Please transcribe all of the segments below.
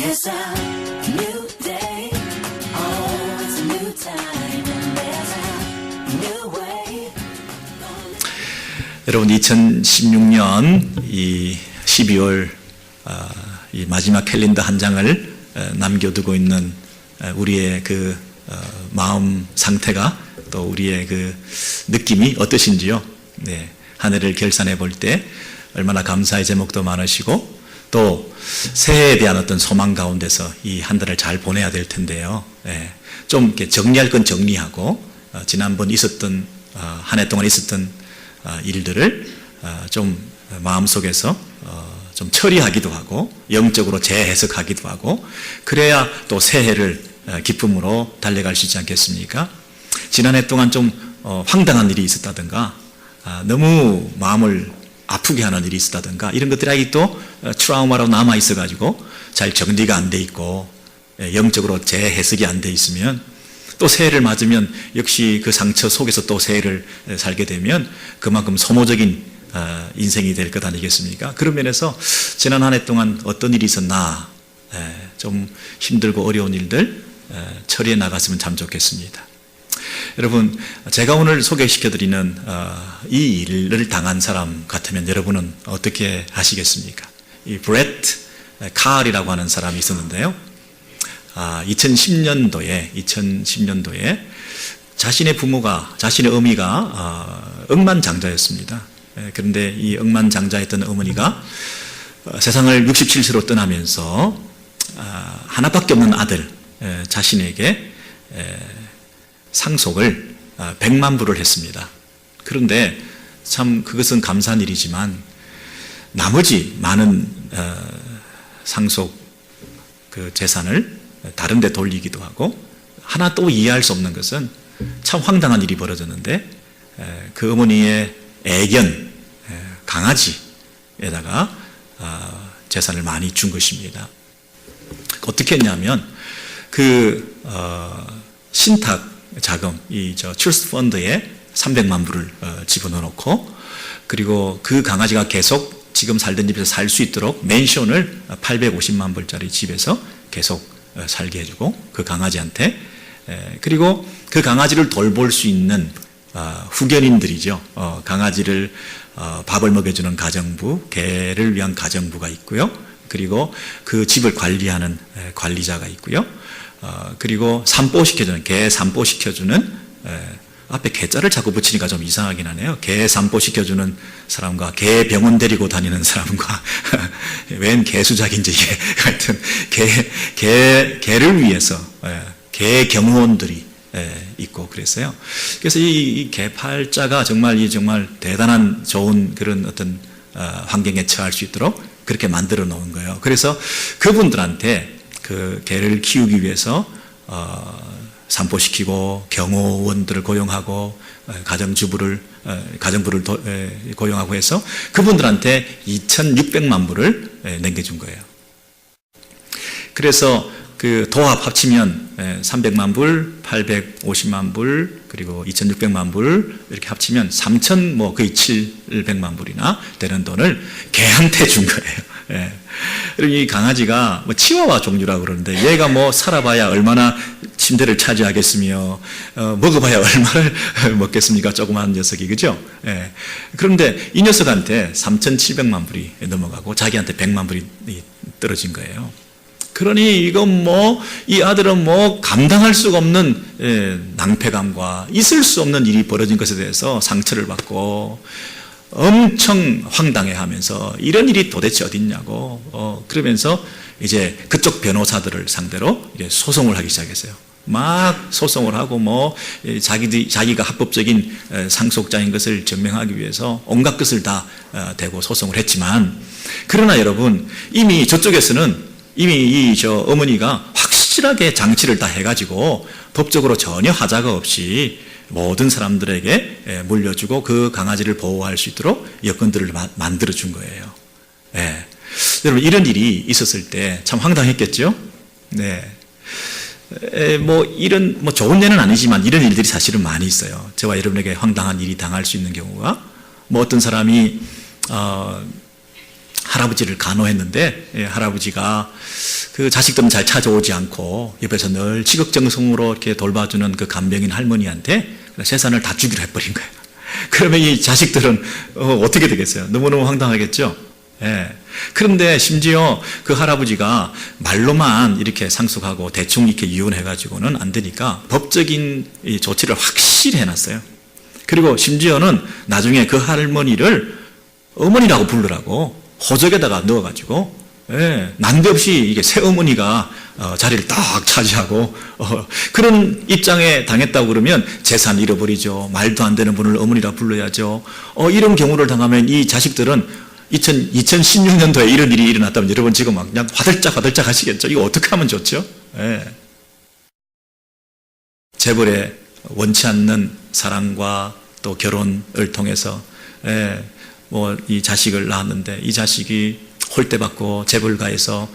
It's a new day. Oh, it's a new time. And there's a new way. 여러분 2016년 이 12월 이 마지막 캘린더 한 장을 남겨두고 있는 우리의 그 마음 상태가 또 우리의 그 느낌이 어떠신지요? 네, 한 해를 결산해 볼 때 얼마나 감사의 제목도 많으시고 또 새해에 대한 어떤 소망 가운데서 이 한 달을 잘 보내야 될 텐데요. 네, 좀 이렇게 정리할 건 정리하고 지난번 있었던 한 해 동안 있었던 일들을 좀 마음속에서 좀 처리하기도 하고 영적으로 재해석하기도 하고 그래야 또 새해를 기쁨으로 달려갈 수 있지 않겠습니까? 지난해 동안 좀 황당한 일이 있었다든가 너무 마음을 아프게 하는 일이 있었다든가 이런 것들이 아직도 트라우마로 남아 있어가지고 잘 정리가 안 돼 있고 영적으로 재해석이 안 돼 있으면 또 새해를 맞으면 역시 그 상처 속에서 또 새해를 살게 되면 그만큼 소모적인 인생이 될 것 아니겠습니까? 그런 면에서 지난 한 해 동안 어떤 일이 있었나 좀 힘들고 어려운 일들 처리해 나갔으면 참 좋겠습니다. 여러분 제가 오늘 소개시켜드리는 이 일을 당한 사람 같으면 여러분은 어떻게 하시겠습니까? 이 브렛 칼이라고 하는 사람이 있었는데요. 2010년도에 자신의 부모가 자신의 어미가 억만장자였습니다. 그런데 이 억만장자였던 어머니가 세상을 67세로 떠나면서 하나밖에 없는 아들 자신에게 상속을 100만 불을 했습니다. 그런데 참 그것은 감사한 일이지만 나머지 많은 상속 그 재산을 다른 데 돌리기도 하고 하나 또 이해할 수 없는 것은 참 황당한 일이 벌어졌는데 그 어머니의 애견 강아지에다가 재산을 많이 준 것입니다. 어떻게 했냐면 그 신탁 자금 이 트러스트 펀드에 300만 불을 집어넣어 놓고 그리고 그 강아지가 계속 지금 살던 집에서 살 수 있도록 맨션을 850만 불짜리 집에서 계속 살게 해주고 그 강아지한테 그리고 그 강아지를 돌볼 수 있는 후견인들이죠. 강아지를 밥을 먹여주는 가정부, 개를 위한 가정부가 있고요. 그리고 그 집을 관리하는 관리자가 있고요. 그리고 산보시켜주는 개 산보시켜주는 앞에 개자를 자꾸 붙이니까 좀 이상하긴 하네요. 개 산보시켜주는 사람과 개 병원 데리고 다니는 사람과 웬 개수작인지 이게 하여튼 개를 위해서 개 경호원들이 있고 그랬어요. 그래서 이 개팔자가 정말 대단한 좋은 그런 어떤 환경에 처할 수 있도록 그렇게 만들어 놓은 거예요. 그래서 그분들한테 그 개를 키우기 위해서 산보시키고 경호원들을 고용하고 가정부를 고용하고 해서 그분들한테 2,600만 불을 남겨준 거예요. 그래서 그 도합 합치면 300만 불, 850만 불, 그리고 2,600만 불 이렇게 합치면 3,000 거의 700만 불이나 되는 돈을 개한테 준 거예요. 그리고 이 강아지가 치와와 종류라고 그러는데 얘가 살아봐야 얼마나 침대를 차지하겠으며 먹어봐야 얼마를 먹겠습니까? 조그마한 녀석이 그죠? 그런데 이 녀석한테 3,700만 불이 넘어가고 자기한테 100만 불이 떨어진 거예요. 그러니 이건 이 아들은 감당할 수가 없는 낭패감과 있을 수 없는 일이 벌어진 것에 대해서 상처를 받고 엄청 황당해하면서 이런 일이 도대체 어딨냐고 그러면서 이제 그쪽 변호사들을 상대로 이제 소송을 하기 시작했어요. 막 소송을 하고 자기가 합법적인 상속자인 것을 증명하기 위해서 온갖 것을 다 대고 소송을 했지만 그러나 여러분 이미 저쪽에서는 이미 어머니가 확실하게 장치를 다 해가지고 법적으로 전혀 하자가 없이 모든 사람들에게 물려주고 그 강아지를 보호할 수 있도록 여건들을 만들어준 거예요. 여러분 이런 일이 있었을 때 참 황당했겠죠? 네. 이런 좋은 예는 아니지만 이런 일들이 사실은 많이 있어요. 저와 여러분에게 황당한 일이 당할 수 있는 경우가 어떤 사람이 할아버지를 간호했는데 할아버지가 그 자식들은 잘 찾아오지 않고 옆에서 늘 지극정성으로 이렇게 돌봐주는 그 간병인 할머니한테 재산을 다 주기로 해버린 거예요. 그러면 이 자식들은 어떻게 되겠어요? 너무너무 황당하겠죠? 예. 그런데 심지어 그 할아버지가 말로만 이렇게 상속하고 대충 이렇게 이혼해가지고는 안 되니까 법적인 이 조치를 확실히 해놨어요. 그리고 심지어는 나중에 그 할머니를 어머니라고 부르라고 호적에다가 넣어가지고, 예, 난데없이 이게 새어머니가 자리를 딱 차지하고 그런 입장에 당했다고 그러면 재산 잃어버리죠. 말도 안 되는 분을 어머니라 불러야죠. 이런 경우를 당하면 이 자식들은 2016년도에 이런 일이 일어났다면 여러분 지금 막 그냥 화들짝 하시겠죠. 이거 어떻게 하면 좋죠? 예. 재벌에 원치 않는 사랑과 또 결혼을 통해서 뭐 이 자식을 낳았는데 이 자식이 홀대받고 재벌가에서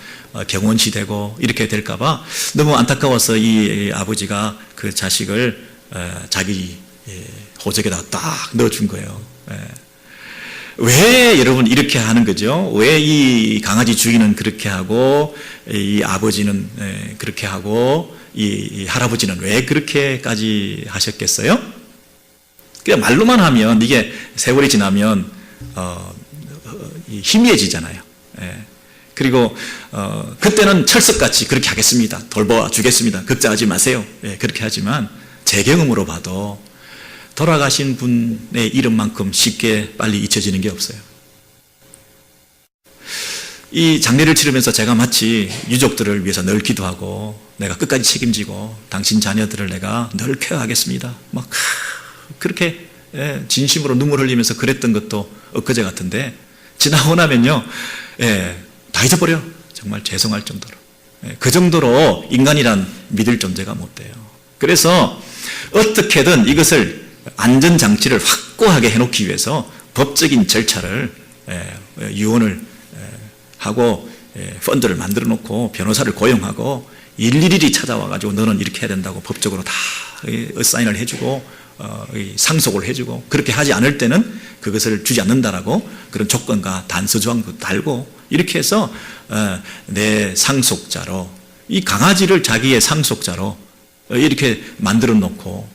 경원시 되고 이렇게 될까봐 너무 안타까워서 이 아버지가 그 자식을 자기 호적에다가 딱 넣어준 거예요. 왜 여러분 이렇게 하는 거죠? 왜 이 강아지 주인은 그렇게 하고 이 아버지는 그렇게 하고 이 할아버지는 왜 그렇게까지 하셨겠어요? 그냥 말로만 하면 이게 세월이 지나면 희미해지잖아요. 그리고 그때는 철석같이 그렇게 하겠습니다. 돌봐주겠습니다. 걱정하지 마세요. 그렇게 하지만 제 경험으로 봐도 돌아가신 분의 이름만큼 쉽게 빨리 잊혀지는 게 없어요. 이 장례를 치르면서 제가 마치 유족들을 위해서 늘 기도하고 내가 끝까지 책임지고 당신 자녀들을 내가 늘 케어하겠습니다. 막 그렇게 진심으로 눈물 흘리면서 그랬던 것도 엊그제 같은데 지나고 나면요, 다 잊어버려. 정말 죄송할 정도로. 그 정도로 인간이란 믿을 존재가 못 돼요. 그래서 어떻게든 이것을 안전장치를 확고하게 해놓기 위해서 법적인 절차를 유언을 하고 펀드를 만들어 놓고 변호사를 고용하고 일일이 찾아와가지고 너는 이렇게 해야 된다고 법적으로 다 사인을 해주고 상속을 해주고 그렇게 하지 않을 때는 그것을 주지 않는다라고 그런 조건과 단서 조항도 달고 이렇게 해서 내 상속자로 이 강아지를 자기의 상속자로 이렇게 만들어 놓고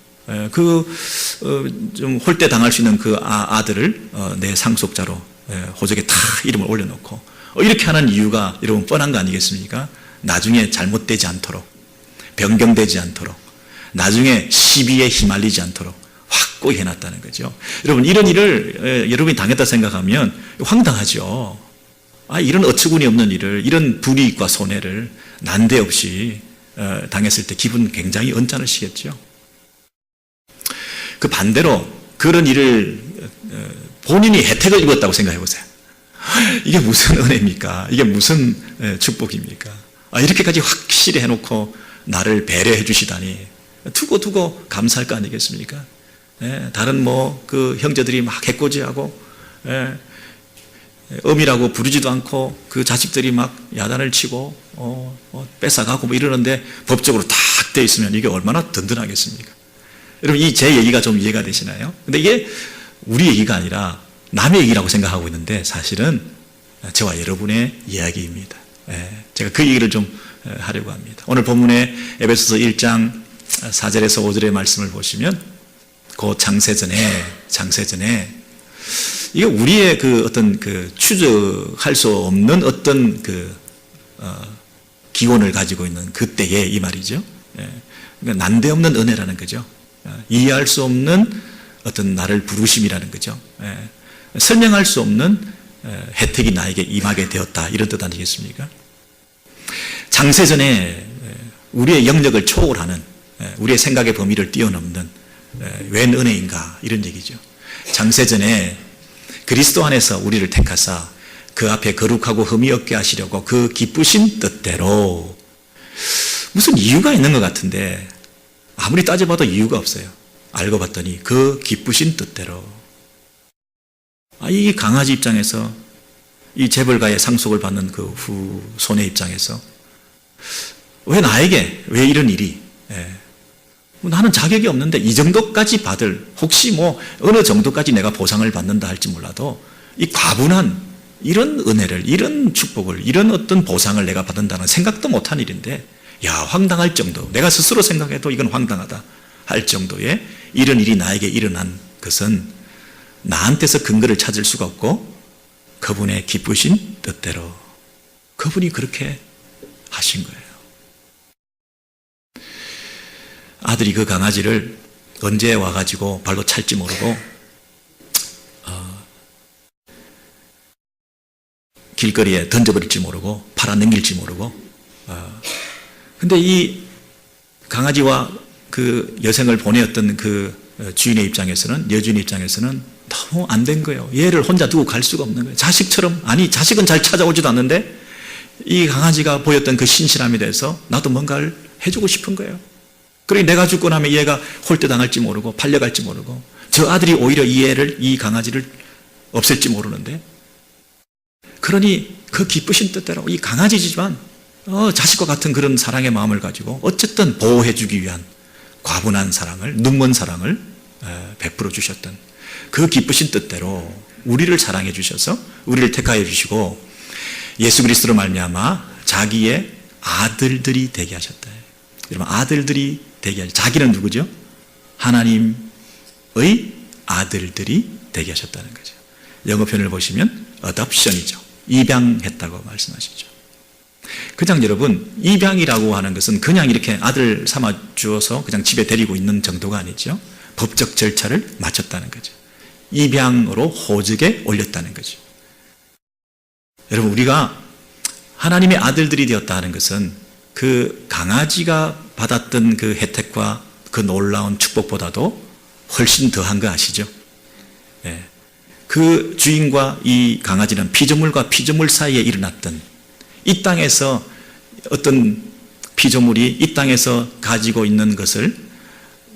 좀 홀대 당할 수 있는 그 아들을 내 상속자로 호적에 다 이름을 올려놓고 이렇게 하는 이유가 여러분 뻔한 거 아니겠습니까? 나중에 잘못되지 않도록 변경되지 않도록 나중에 시비에 휘말리지 않도록 확고히 해놨다는 거죠. 여러분 이런 일을 여러분이 당했다 생각하면 황당하죠. 이런 어처구니 없는 일을 이런 불이익과 손해를 난데없이 당했을 때 기분 굉장히 언짢으시겠죠. 그 반대로 그런 일을 본인이 혜택을 입었다고 생각해 보세요. 이게 무슨 은혜입니까? 이게 무슨 축복입니까? 이렇게까지 확실히 해놓고 나를 배려해 주시다니 두고 감사할 거 아니겠습니까? 다른 그 형제들이 막 해코지하고 엄이라고 부르지도 않고 그 자식들이 막 야단을 치고 뺏어가고 뭐 이러는데 법적으로 딱 돼 있으면 이게 얼마나 든든하겠습니까? 여러분 제 얘기가 좀 이해가 되시나요? 근데 이게 우리 얘기가 아니라 남의 얘기라고 생각하고 있는데 사실은 저와 여러분의 이야기입니다. 제가 그 얘기를 좀 하려고 합니다. 오늘 본문의 에베소서 1장 4절에서 5절의 말씀을 보시면 그 장세전에 이게 우리의 그 어떤 그 추적할 수 없는 어떤 그 기원을 가지고 있는 그때의 이 말이죠. 그러니까 난데없는 은혜라는 거죠. 이해할 수 없는 어떤 나를 부르심이라는 거죠. 설명할 수 없는 혜택이 나에게 임하게 되었다 이런 뜻 아니겠습니까? 장세전에 우리의 영역을 초월하는 우리의 생각의 범위를 뛰어넘는 웬 은혜인가 이런 얘기죠. 장세전에 그리스도 안에서 우리를 택하사 그 앞에 거룩하고 흠이 없게 하시려고 그 기쁘신 뜻대로 무슨 이유가 있는 것 같은데 아무리 따져봐도 이유가 없어요. 알고 봤더니 그 기쁘신 뜻대로 이 강아지 입장에서 이 재벌가의 상속을 받는 그 후손의 입장에서 왜 나에게 왜 이런 일이 나는 자격이 없는데 이 정도까지 받을 혹시 어느 정도까지 내가 보상을 받는다 할지 몰라도 이 과분한 이런 은혜를, 이런 축복을, 이런 어떤 보상을 내가 받는다는 생각도 못한 일인데, 야, 황당할 정도, 내가 스스로 생각해도 이건 황당하다 할 정도의 이런 일이 나에게 일어난 것은 나한테서 근거를 찾을 수가 없고 그분의 기쁘신 뜻대로 그분이 그렇게 하신 거예요. 아들이 그 강아지를 언제 와가지고 발로 찰지 모르고 길거리에 던져버릴지 모르고 팔아넘길지 모르고 근데 이 강아지와 그 여생을 보내었던 그 주인의 입장에서는, 여주인의 입장에서는 너무 안 된 거예요. 얘를 혼자 두고 갈 수가 없는 거예요. 자식처럼, 아니 자식은 잘 찾아오지도 않는데 이 강아지가 보였던 그 신실함에 대해서 나도 뭔가를 해주고 싶은 거예요. 그러니 내가 죽고 나면 얘가 홀대당할지 모르고 팔려갈지 모르고 저 아들이 오히려 이 강아지를 없앨지 모르는데, 그러니 그 기쁘신 뜻대로 이 강아지지만 자식과 같은 그런 사랑의 마음을 가지고 어쨌든 보호해주기 위한 과분한 사랑을, 눈먼 사랑을 베풀어 주셨던 그 기쁘신 뜻대로 우리를 사랑해 주셔서 우리를 택하여 주시고 예수 그리스도로 말미암아 자기의 아들들이 되게 하셨다. 여러분, 아들들이 되게 하셨다. 자기는 누구죠? 하나님의 아들들이 되게 하셨다는 거죠. 영어 표현을 보시면 adoption이죠. 입양했다고 말씀하시죠. 그냥 여러분, 입양이라고 하는 것은 그냥 이렇게 아들 삼아 주어서 그냥 집에 데리고 있는 정도가 아니죠. 법적 절차를 마쳤다는 거죠. 입양으로 호적에 올렸다는 거죠. 여러분, 우리가 하나님의 아들들이 되었다 하는 것은 그 강아지가 받았던 그 혜택과 그 놀라운 축복보다도 훨씬 더한 거 아시죠? 예. 그 주인과 이 강아지는 피조물과 피조물 사이에 일어났던, 이 땅에서 어떤 피조물이 이 땅에서 가지고 있는 것을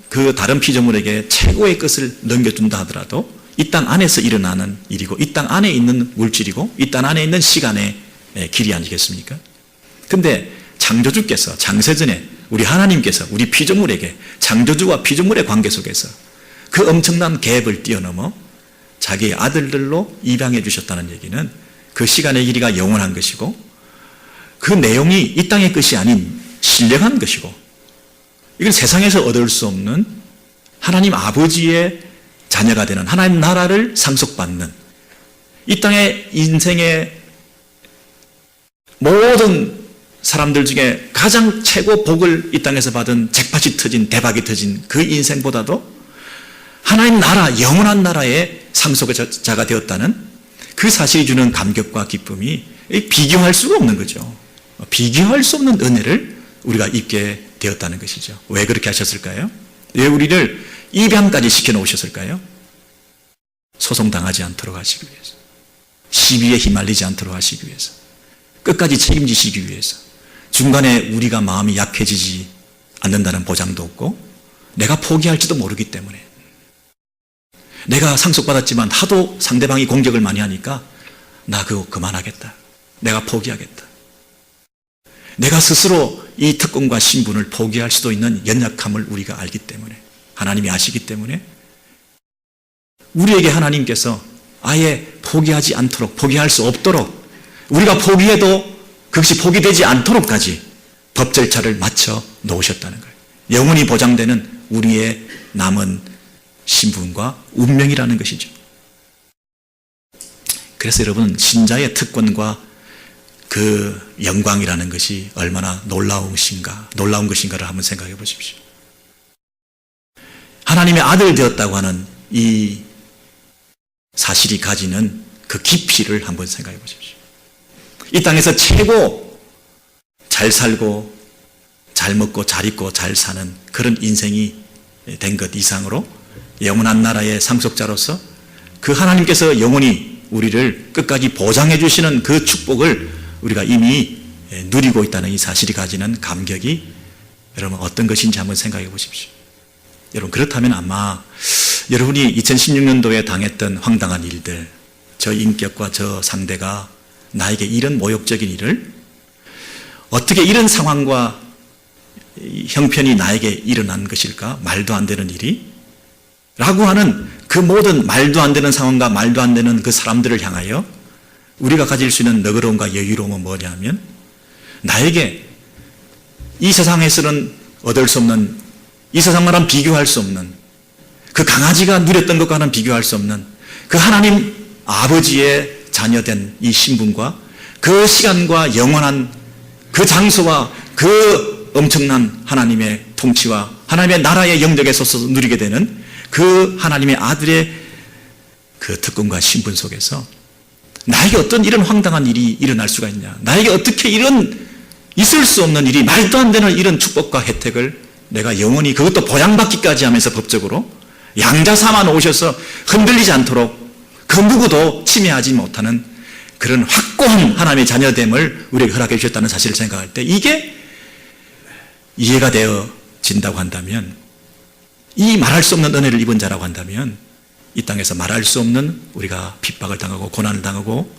그 다른 피조물에게 최고의 것을 넘겨준다 하더라도 이 땅 안에서 일어나는 일이고 이 땅 안에 있는 물질이고 이 땅 안에 있는 시간의 길이 아니겠습니까? 근데 창조주께서 창세전에 우리 하나님께서 우리 피조물에게 창조주와 피조물의 관계 속에서 그 엄청난 갭을 뛰어넘어 자기의 아들들로 입양해 주셨다는 얘기는 그 시간의 길이가 영원한 것이고 그 내용이 이 땅의 것이 아닌 신령한 것이고 이건 세상에서 얻을 수 없는 하나님 아버지의 자녀가 되는 하나님 나라를 상속받는, 이 땅의 인생의 모든 사람들 중에 가장 최고 복을 이 땅에서 받은 잭팟이 터진, 대박이 터진 그 인생보다도 하나님 나라, 영원한 나라의 상속자가 되었다는 그 사실이 주는 감격과 기쁨이 비교할 수가 없는 거죠. 비교할 수 없는 은혜를 우리가 입게 되었다는 것이죠. 왜 그렇게 하셨을까요? 왜 우리를 입양까지 시켜놓으셨을까요? 소송당하지 않도록 하시기 위해서, 시비에 휘말리지 않도록 하시기 위해서, 끝까지 책임지시기 위해서, 중간에 우리가 마음이 약해지지 않는다는 보장도 없고 내가 포기할지도 모르기 때문에, 내가 상속받았지만 하도 상대방이 공격을 많이 하니까 나 그거 그만하겠다, 내가 포기하겠다, 내가 스스로 이 특권과 신분을 포기할 수도 있는 연약함을 우리가 알기 때문에, 하나님이 아시기 때문에 우리에게 하나님께서 아예 포기하지 않도록, 포기할 수 없도록, 우리가 포기해도 그것이 포기되지 않도록까지 법 절차를 맞춰 놓으셨다는 거예요. 영원히 보장되는 우리의 남은 신분과 운명이라는 것이죠. 그래서 여러분, 신자의 특권과 그 영광이라는 것이 얼마나 놀라운 것인가를 한번 생각해 보십시오. 하나님의 아들 되었다고 하는 이 사실이 가지는 그 깊이를 한번 생각해 보십시오. 이 땅에서 최고 잘 살고 잘 먹고 잘 입고 잘 사는 그런 인생이 된 것 이상으로 영원한 나라의 상속자로서 그 하나님께서 영원히 우리를 끝까지 보장해 주시는 그 축복을 우리가 이미 누리고 있다는 이 사실이 가지는 감격이 여러분 어떤 것인지 한번 생각해 보십시오. 여러분, 그렇다면 아마 여러분이 2016년도에 당했던 황당한 일들, 저 인격과 저 상대가 나에게 이런 모욕적인 일을, 어떻게 이런 상황과 형편이 나에게 일어난 것일까? 말도 안 되는 일이? 라고 하는 그 모든 말도 안 되는 상황과 말도 안 되는 그 사람들을 향하여 우리가 가질 수 있는 너그러움과 여유로움은 뭐냐면 나에게 이 세상에서는 얻을 수 없는, 이 세상과는 비교할 수 없는, 그 강아지가 누렸던 것과는 비교할 수 없는 그 하나님 아버지의 자녀된 이 신분과 그 시간과 영원한 그 장소와 그 엄청난 하나님의 통치와 하나님의 나라의 영역에 서서 누리게 되는 그 하나님의 아들의 그 특권과 신분 속에서 나에게 어떤 이런 황당한 일이 일어날 수가 있냐, 나에게 어떻게 이런 있을 수 없는 일이, 말도 안 되는 이런 축복과 혜택을 내가 영원히, 그것도 보양받기까지 하면서 법적으로 양자 삼아 놓으셔서 흔들리지 않도록 그 누구도 침해하지 못하는 그런 확고한 하나님의 자녀됨을 우리에게 허락해 주셨다는 사실을 생각할 때 이게 이해가 되어진다고 한다면, 이 말할 수 없는 은혜를 입은 자라고 한다면 이 땅에서 말할 수 없는 우리가 핍박을 당하고 고난을 당하고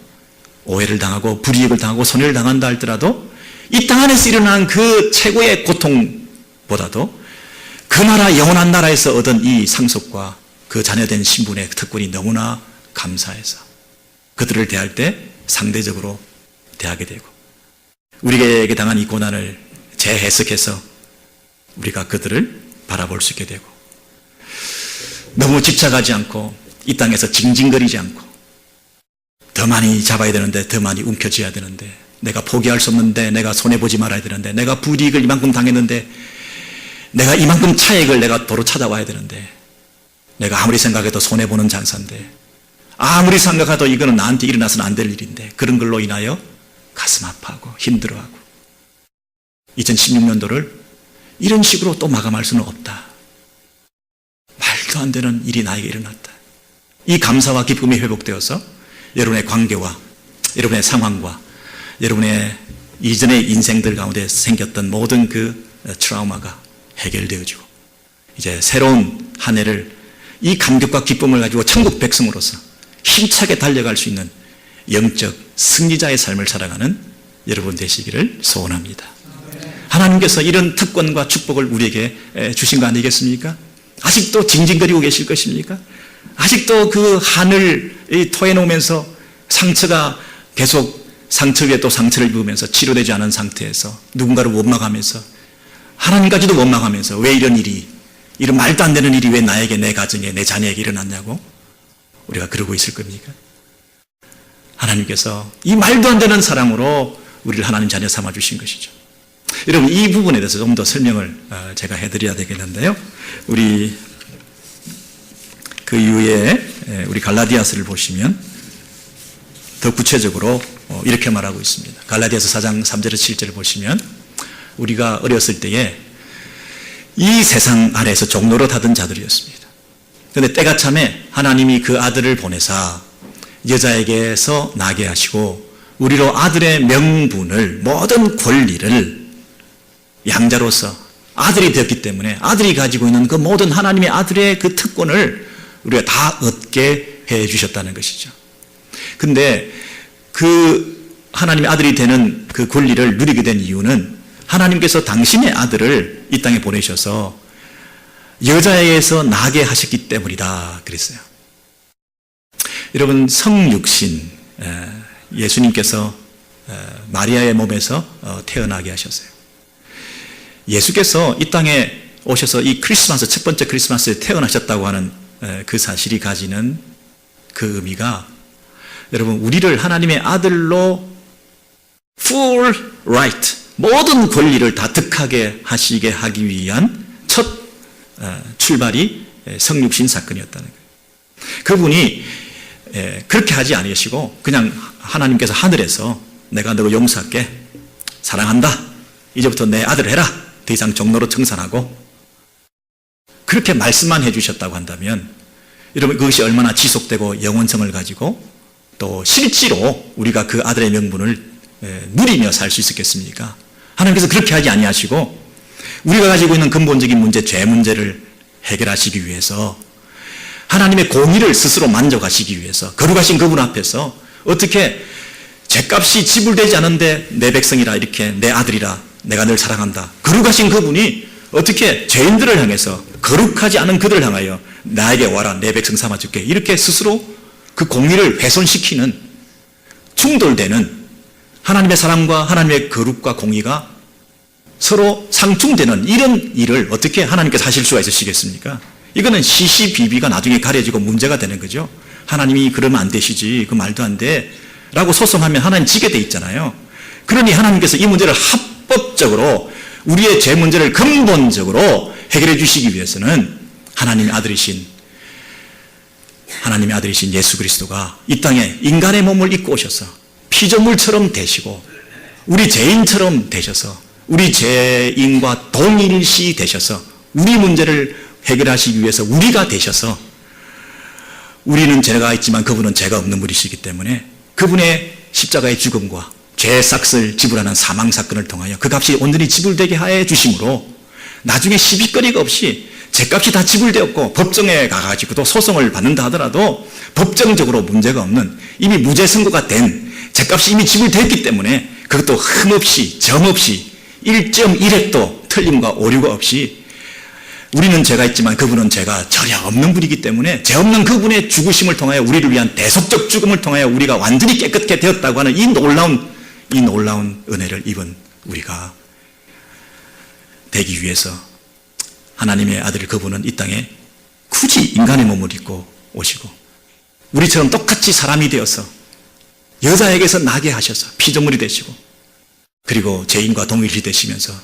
오해를 당하고 불이익을 당하고 손해를 당한다 할지라도 이 땅 안에서 일어난 그 최고의 고통보다도 그 나라, 영원한 나라에서 얻은 이 상속과 그 자녀된 신분의 특권이 너무나 감사해서 그들을 대할 때 상대적으로 대하게 되고, 우리에게 당한 이 고난을 재해석해서 우리가 그들을 바라볼 수 있게 되고, 너무 집착하지 않고 이 땅에서 징징거리지 않고 더 많이 잡아야 되는데 더 많이 움켜쥐어야 되는데, 내가 포기할 수 없는데 내가 손해보지 말아야 되는데, 내가 불이익을 이만큼 당했는데 내가 이만큼 차익을 내가 도로 찾아와야 되는데, 내가 아무리 생각해도 손해보는 장사인데, 아무리 생각해도 이거는 나한테 일어나서는 안 될 일인데, 그런 걸로 인하여 가슴 아파하고 힘들어하고 2016년도를 이런 식으로 또 마감할 수는 없다. 말도 안 되는 일이 나에게 일어났다. 이 감사와 기쁨이 회복되어서 여러분의 관계와 여러분의 상황과 여러분의 이전의 인생들 가운데 생겼던 모든 그 트라우마가 해결되어지고 이제 새로운 한 해를 이 감격과 기쁨을 가지고 천국 백성으로서 힘차게 달려갈 수 있는 영적 승리자의 삶을 살아가는 여러분 되시기를 소원합니다. 하나님께서 이런 특권과 축복을 우리에게 주신 거 아니겠습니까? 아직도 징징거리고 계실 것입니까? 아직도 그 한을 토해 놓으면서 상처가 계속 상처 위에 또 상처를 입으면서 치료되지 않은 상태에서 누군가를 원망하면서, 하나님까지도 원망하면서 왜 이런 일이, 이런 말도 안 되는 일이 왜 나에게, 내 가정에, 내 자녀에게 일어났냐고 우리가 그러고 있을 겁니까? 하나님께서 이 말도 안 되는 사랑으로 우리를 하나님 자녀 삼아 주신 것이죠. 여러분, 이 부분에 대해서 좀 더 설명을 제가 해드려야 되겠는데요. 우리 그 이후에 우리 갈라디아서를 보시면 더 구체적으로 이렇게 말하고 있습니다. 갈라디아서 4장 3절에서 7절을 보시면, 우리가 어렸을 때에 이 세상 아래에서 종로로 타던 자들이었습니다. 그런데 때가 참에 하나님이 그 아들을 보내사 여자에게서 나게 하시고 우리로 아들의 명분을, 모든 권리를 양자로서 아들이 되었기 때문에 아들이 가지고 있는 그 모든 하나님의 아들의 그 특권을 우리가 다 얻게 해 주셨다는 것이죠. 근데 그 하나님의 아들이 되는 그 권리를 누리게 된 이유는 하나님께서 당신의 아들을 이 땅에 보내셔서 여자에게서 나게 하셨기 때문이다 그랬어요. 여러분, 성육신, 예수님께서 마리아의 몸에서 태어나게 하셨어요. 예수께서 이 땅에 오셔서 이 크리스마스, 첫 번째 크리스마스에 태어나셨다고 하는 그 사실이 가지는 그 의미가, 여러분, 우리를 하나님의 아들로 full right, 모든 권리를 다 득하게 하시게 하기 위한 첫 출발이 성육신 사건이었다는 거예요. 그분이 그렇게 하지 않으시고 그냥 하나님께서 하늘에서 내가 너를 용서할게, 사랑한다, 이제부터 내 아들 해라, 더 이상 종로로 청산하고, 그렇게 말씀만 해주셨다고 한다면 여러분, 그것이 얼마나 지속되고 영원성을 가지고 또 실제로 우리가 그 아들의 명분을 누리며 살 수 있었겠습니까? 하나님께서 그렇게 하지 아니하시고 우리가 가지고 있는 근본적인 문제, 죄 문제를 해결하시기 위해서, 하나님의 공의를 스스로 만족하시기 위해서 거룩하신 그분 앞에서 어떻게 죄값이 지불되지 않은데 내 백성이라, 이렇게 내 아들이라, 내가 늘 사랑한다, 거룩하신 그분이 어떻게 죄인들을 향해서, 거룩하지 않은 그들을 향하여 나에게 와라, 내 백성 삼아줄게, 이렇게 스스로 그 공의를 훼손시키는 충돌되는 하나님의 사랑과 하나님의 거룩과 공의가 서로 상충되는 이런 일을 어떻게 하나님께서 하실 수가 있으시겠습니까? 이거는 시시비비가 나중에 가려지고 문제가 되는 거죠. 하나님이 그러면 안 되시지, 그 말도 안 돼 라고 소송하면 하나님 지게 돼 있잖아요. 그러니 하나님께서 이 문제를 합법적으로 우리의 죄 문제를 근본적으로 해결해 주시기 위해서는 하나님의 아들이신 예수 그리스도가 이 땅에 인간의 몸을 입고 오셔서 피조물처럼 되시고 우리 죄인처럼 되셔서 우리 죄인과 동일시 되셔서 우리 문제를 해결하시기 위해서 우리가 되셔서 우리는 죄가 있지만 그분은 죄가 없는 분이시기 때문에 그분의 십자가의 죽음과 죄의 삭을 지불하는 사망 사건을 통하여 그 값이 온전히 지불되게 하여 주심으로 나중에 시비거리가 없이 죄값이 다 지불되었고 법정에 가가지고도 소송을 받는다 하더라도 법정적으로 문제가 없는 이미 무죄 선고가 된 죄값이 이미 지불됐기 때문에 그것도 흠없이 점없이 1.1획도 틀림과 오류가 없이 우리는 죄가 있지만 그분은 죄가 전혀 없는 분이기 때문에 죄 없는 그분의 죽으심을 통하여 우리를 위한 대속적 죽음을 통하여 우리가 완전히 깨끗게 되었다고 하는 이 놀라운 은혜를 입은 우리가 되기 위해서 하나님의 아들 그분은 이 땅에 굳이 인간의 몸을 입고 오시고 우리처럼 똑같이 사람이 되어서 여자에게서 나게 하셔서 피조물이 되시고 그리고 죄인과 동일시 되시면서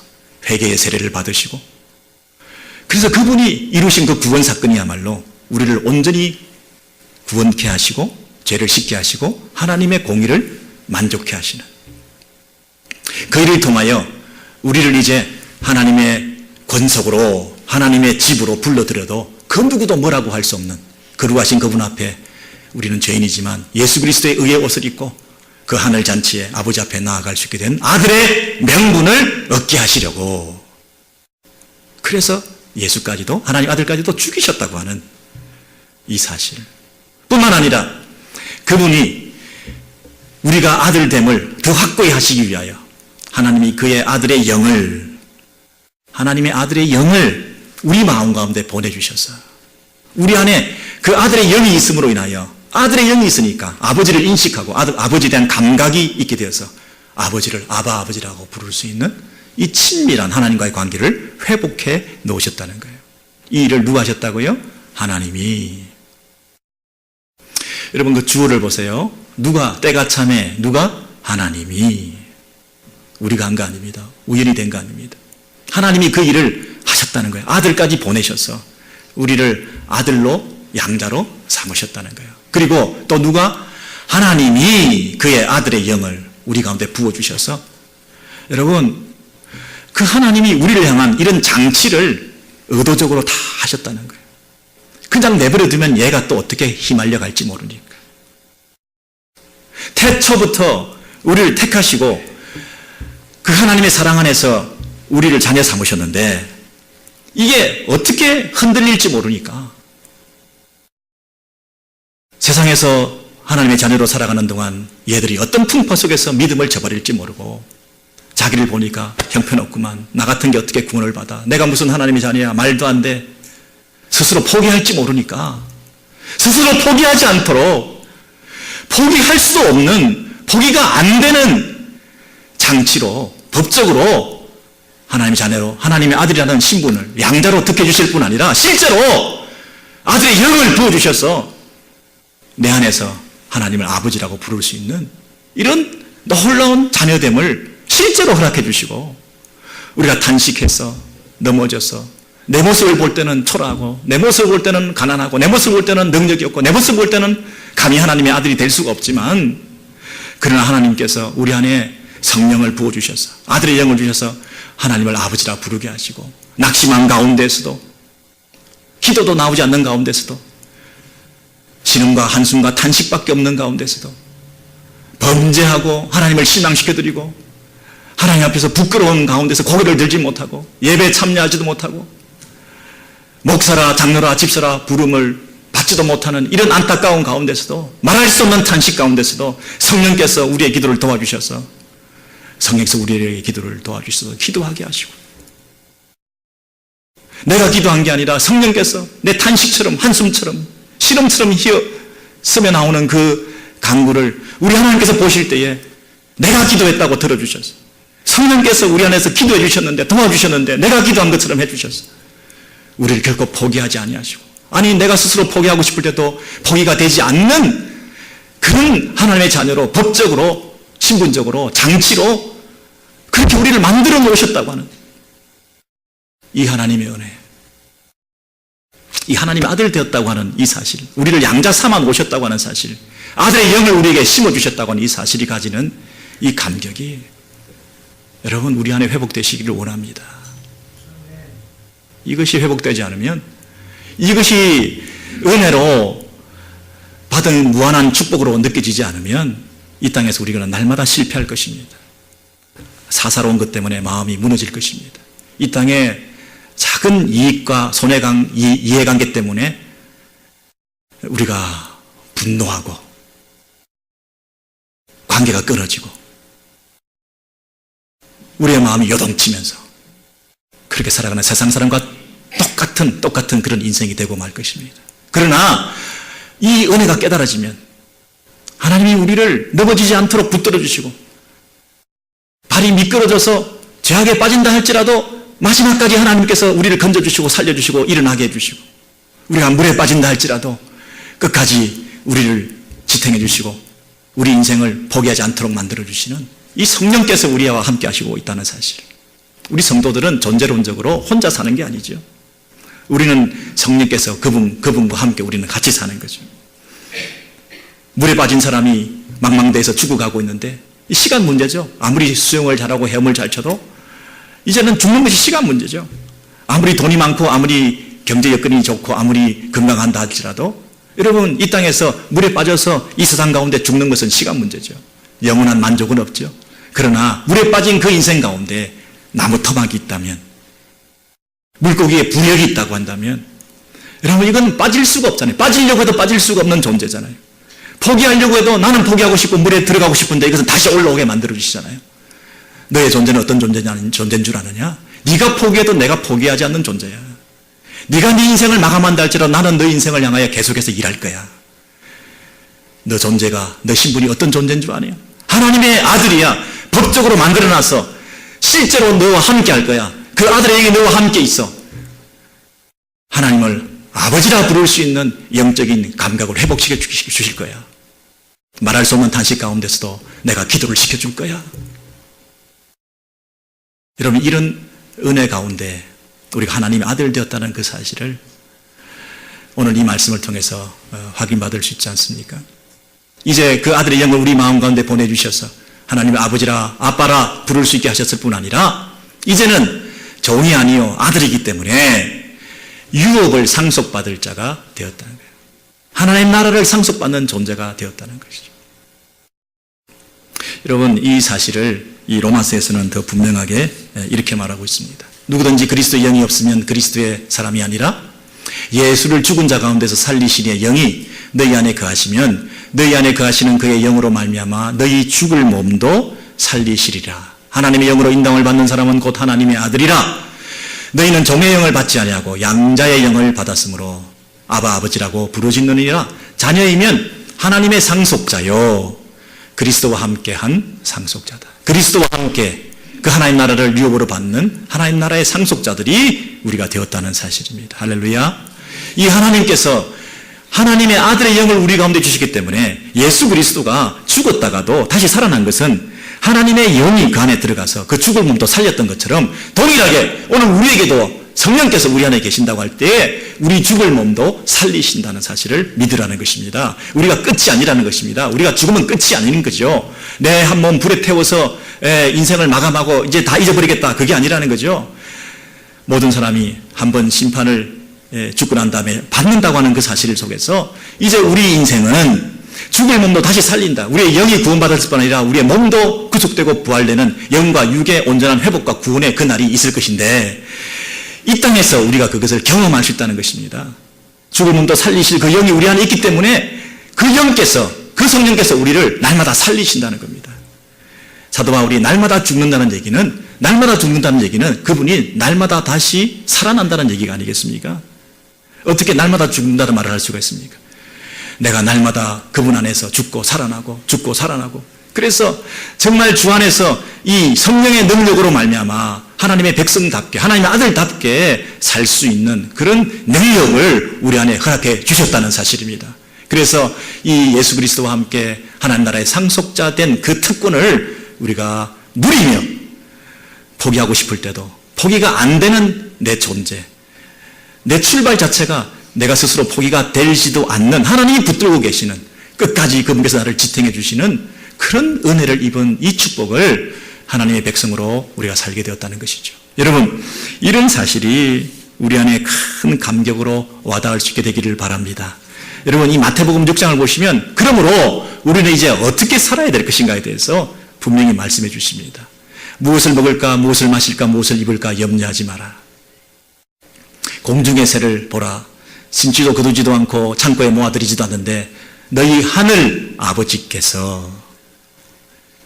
회개의 세례를 받으시고 그래서 그분이 이루신 그 구원 사건이야말로 우리를 온전히 구원케 하시고 죄를 씻게 하시고 하나님의 공의를 만족케 하시는 그 일을 통하여 우리를 이제 하나님의 권속으로 하나님의 집으로 불러들여도 그 누구도 뭐라고 할 수 없는 거룩하신 그분 앞에 우리는 죄인이지만 예수 그리스도의 의의 옷을 입고 그 하늘 잔치에 아버지 앞에 나아갈 수 있게 된 아들의 명분을 얻게 하시려고 그래서 예수까지도 하나님 아들까지도 죽이셨다고 하는 이 사실 뿐만 아니라 그분이 우리가 아들됨을 더 확고히 하시기 위하여 하나님이 그의 아들의 영을 하나님의 아들의 영을 우리 마음 가운데 보내주셔서 우리 안에 그 아들의 영이 있음으로 인하여 아들의 영이 있으니까 아버지를 인식하고 아버지에 대한 감각이 있게 되어서 아버지를 아바 아버지라고 부를 수 있는 이 친밀한 하나님과의 관계를 회복해 놓으셨다는 거예요. 이 일을 누가 하셨다고요? 하나님이. 여러분 그 주어를 보세요. 누가 때가 참에 누가? 하나님이. 우리가 한 거 아닙니다. 우연히 된 거 아닙니다. 하나님이 그 일을 하셨다는 거예요. 아들까지 보내셔서 우리를 아들로 양자로 삼으셨다는 거예요. 그리고 또 누가? 하나님이 그의 아들의 영을 우리 가운데 부어주셔서 여러분 그 하나님이 우리를 향한 이런 장치를 의도적으로 다 하셨다는 거예요. 그냥 내버려 두면 얘가 또 어떻게 휘말려 갈지 모르니까. 태초부터 우리를 택하시고 그 하나님의 사랑 안에서 우리를 자녀 삼으셨는데 이게 어떻게 흔들릴지 모르니까 세상에서 하나님의 자녀로 살아가는 동안 얘들이 어떤 풍파 속에서 믿음을 저버릴지 모르고 자기를 보니까 형편없구만. 나 같은 게 어떻게 구원을 받아. 내가 무슨 하나님의 자녀야. 말도 안 돼. 스스로 포기할지 모르니까 스스로 포기하지 않도록 포기할 수 없는 포기가 안 되는 장치로 법적으로 하나님의 자녀로 하나님의 아들이라는 신분을 양자로 득해 주실 뿐 아니라 실제로 아들의 영을 부어주셔서 내 안에서 하나님을 아버지라고 부를 수 있는 이런 놀라운 자녀됨을 실제로 허락해 주시고 우리가 탄식해서 넘어져서 내 모습을 볼 때는 초라하고 내 모습을 볼 때는 가난하고 내 모습을 볼 때는 능력이 없고 내 모습을 볼 때는 감히 하나님의 아들이 될 수가 없지만 그러나 하나님께서 우리 안에 성령을 부어주셔서 아들의 영을 주셔서 하나님을 아버지라 부르게 하시고 낙심한 가운데서도 기도도 나오지 않는 가운데서도 신음과 한숨과 탄식밖에 없는 가운데서도 범죄하고 하나님을 실망시켜드리고 하나님 앞에서 부끄러운 가운데서 고개를 들지 못하고 예배에 참여하지도 못하고 목사라 장로라 집사라 부름을 받지도 못하는 이런 안타까운 가운데서도 말할 수 없는 탄식 가운데서도 성령께서 우리의 기도를 도와주셔서 성령께서 우리의 기도를 도와주셔서 기도하게 하시고 내가 기도한 게 아니라 성령께서 내 탄식처럼 한숨처럼 시름처럼 스며 나오는 그 간구를 우리 하나님께서 보실 때에 내가 기도했다고 들어주셨어. 성령께서 우리 안에서 기도해 주셨는데, 도와주셨는데 내가 기도한 것처럼 해주셨어. 우리를 결코 포기하지 아니하시고, 아니 내가 스스로 포기하고 싶을 때도 포기가 되지 않는 그런 하나님의 자녀로 법적으로, 신분적으로, 장치로 그렇게 우리를 만들어 놓으셨다고 하는 이 하나님의 은혜, 이 하나님의 아들 되었다고 하는 이 사실, 우리를 양자 삼아 놓으셨다고 하는 사실, 아들의 영을 우리에게 심어주셨다고 하는 이 사실이 가지는 이 감격이 여러분 우리 안에 회복되시기를 원합니다. 이것이 회복되지 않으면, 이것이 은혜로 받은 무한한 축복으로 느껴지지 않으면 이 땅에서 우리가 날마다 실패할 것입니다. 사사로운 것 때문에 마음이 무너질 것입니다. 이 땅에 작은 이익과 이해관계 때문에 우리가 분노하고 관계가 끊어지고 우리의 마음이 요동치면서 그렇게 살아가는 세상 사람과 똑같은 그런 인생이 되고 말 것입니다. 그러나 이 은혜가 깨달아지면 하나님이 우리를 넘어지지 않도록 붙들어 주시고, 발이 미끄러져서 죄악에 빠진다 할지라도 마지막까지 하나님께서 우리를 건져주시고 살려주시고 일어나게 해주시고, 우리가 물에 빠진다 할지라도 끝까지 우리를 지탱해 주시고 우리 인생을 포기하지 않도록 만들어 주시는 이 성령께서 우리와 함께 하시고 있다는 사실. 우리 성도들은 존재론적으로 혼자 사는 게 아니죠. 우리는 성령께서 그분과 함께 우리는 같이 사는 거죠. 물에 빠진 사람이 망망대해서 죽어가고 있는데 이 시간 문제죠. 아무리 수영을 잘하고 헤엄을 잘 쳐도 이제는 죽는 것이 시간 문제죠. 아무리 돈이 많고 아무리 경제 여건이 좋고 아무리 건강한다 할지라도 여러분 이 땅에서 물에 빠져서 이 세상 가운데 죽는 것은 시간 문제죠. 영원한 만족은 없죠. 그러나 물에 빠진 그 인생 가운데 나무 토막이 있다면, 물고기에 부력이 있다고 한다면 여러분 이건 빠질 수가 없잖아요. 빠지려고 해도 빠질 수가 없는 존재잖아요. 포기하려고 해도 나는 포기하고 싶고 물에 들어가고 싶은데 이것은 다시 올라오게 만들어 주시잖아요. 너의 존재는 어떤 존재인 줄 아느냐? 네가 포기해도 내가 포기하지 않는 존재야. 네가 네 인생을 마감한다 할지라도 나는 너 인생을 향하여 계속해서 일할 거야. 너 존재가, 너 신분이 어떤 존재인 줄 아냐? 하나님의 아들이야. 법적으로 만들어놔서 실제로 너와 함께 할 거야. 그 아들에게 너와 함께 있어. 하나님을 아버지라 부를 수 있는 영적인 감각을 회복시켜 주실 거야. 말할 수 없는 탄식 가운데서도 내가 기도를 시켜줄 거야. 여러분 이런 은혜 가운데 우리가 하나님의 아들 되었다는 그 사실을 오늘 이 말씀을 통해서 확인받을 수 있지 않습니까? 이제 그 아들의 영을 우리 마음 가운데 보내주셔서 하나님의 아버지라 아빠라 부를 수 있게 하셨을 뿐 아니라 이제는 종이 아니요 아들이기 때문에 유업을 상속받을 자가 되었다는 거예요. 하나님 나라를 상속받는 존재가 되었다는 것이죠. 여러분 이 사실을 이 로마서에서는 더 분명하게 이렇게 말하고 있습니다. 누구든지 그리스도의 영이 없으면 그리스도의 사람이 아니라 예수를 죽은 자 가운데서 살리시리의 영이 너희 안에 거하시면 너희 안에 거하시는 그의 영으로 말미암아 너희 죽을 몸도 살리시리라. 하나님의 영으로 인도함을 받는 사람은 곧 하나님의 아들이라. 너희는 종의 영을 받지 아니하고 양자의 영을 받았으므로 아바 아버지라고 부르짖느니라. 자녀이면 하나님의 상속자요 그리스도와 함께한 상속자다. 그리스도와 함께 그 하나님 나라를 유업으로 받는 하나님 나라의 상속자들이 우리가 되었다는 사실입니다. 할렐루야. 이 하나님께서 하나님의 아들의 영을 우리 가운데 주시기 때문에 예수 그리스도가 죽었다가도 다시 살아난 것은 하나님의 영이 그 안에 들어가서 그 죽을 몸도 살렸던 것처럼 동일하게 오늘 우리에게도 성령께서 우리 안에 계신다고 할 때 우리 죽을 몸도 살리신다는 사실을 믿으라는 것입니다. 우리가 끝이 아니라는 것입니다. 우리가 죽으면 끝이 아닌 거죠. 내 한 몸 불에 태워서 인생을 마감하고 이제 다 잊어버리겠다, 그게 아니라는 거죠. 모든 사람이 한번 심판을 죽고 난 다음에 받는다고 하는 그 사실 속에서 이제 우리 인생은 죽을 몸도 다시 살린다. 우리의 영이 구원받았을 뿐 아니라 우리의 몸도 구속되고 부활되는 영과 육의 온전한 회복과 구원의 그날이 있을 것인데 이 땅에서 우리가 그것을 경험할 수 있다는 것입니다. 죽을 몸도 살리실 그 영이 우리 안에 있기 때문에 그 영께서, 그 성령께서 우리를 날마다 살리신다는 겁니다. 사도 바울이 날마다 죽는다는 얘기는 그분이 날마다 다시 살아난다는 얘기가 아니겠습니까? 어떻게 날마다 죽는다는 말을 할 수가 있습니까? 내가 날마다 그분 안에서 죽고 살아나고 죽고 살아나고, 그래서 정말 주 안에서 이 성령의 능력으로 말미암아 하나님의 백성답게, 하나님의 아들답게 살 수 있는 그런 능력을 우리 안에 허락해 주셨다는 사실입니다. 그래서 이 예수 그리스도와 함께 하나님 나라의 상속자 된 그 특권을 우리가 누리며 포기하고 싶을 때도 포기가 안 되는 내 존재, 내 출발 자체가 내가 스스로 포기가 되지도 않는 하나님이 붙들고 계시는, 끝까지 그분께서 나를 지탱해 주시는 그런 은혜를 입은 이 축복을 하나님의 백성으로 우리가 살게 되었다는 것이죠. 여러분, 이런 사실이 우리 안에 큰 감격으로 와닿을 수 있게 되기를 바랍니다. 여러분, 이 마태복음 6장을 보시면 그러므로 우리는 이제 어떻게 살아야 될 것인가에 대해서 분명히 말씀해 주십니다. 무엇을 먹을까, 무엇을 마실까, 무엇을 입을까 염려하지 마라. 공중의 새를 보라. 심지도 거두지도 않고 창고에 모아들이지도 않는데 너희 하늘 아버지께서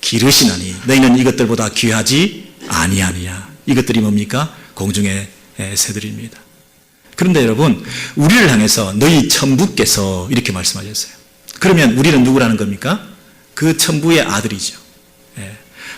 기르시나니 너희는 이것들보다 귀하지 아니하니야. 이것들이 뭡니까? 공중의 새들입니다. 그런데 여러분, 우리를 향해서 너희 천부께서 이렇게 말씀하셨어요. 그러면 우리는 누구라는 겁니까? 그 천부의 아들이죠.